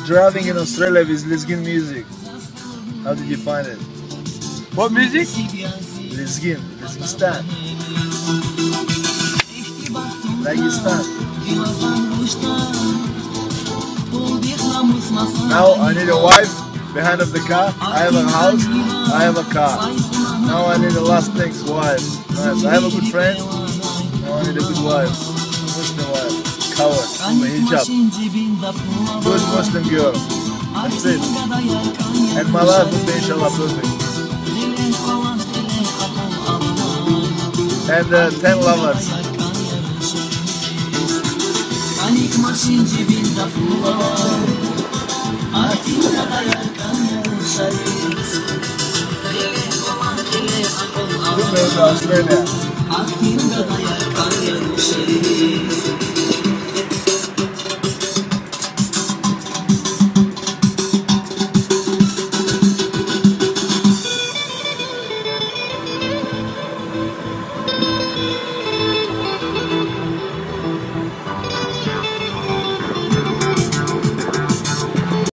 Driving in Australia with Lezgin music. How did you find it? What music? Lezgin, Lezgistan. Dagestan. Now I need a wife behind of the car. I have a house. I have a car. Now I need the last things, wife. Nice. I have a good friend. Now I need a good wife. Muslim wife. Covered. Hijab. Good Muslim girl. That's it. And my life will be inshallah perfect. And 10 lovers. Good news, Australia.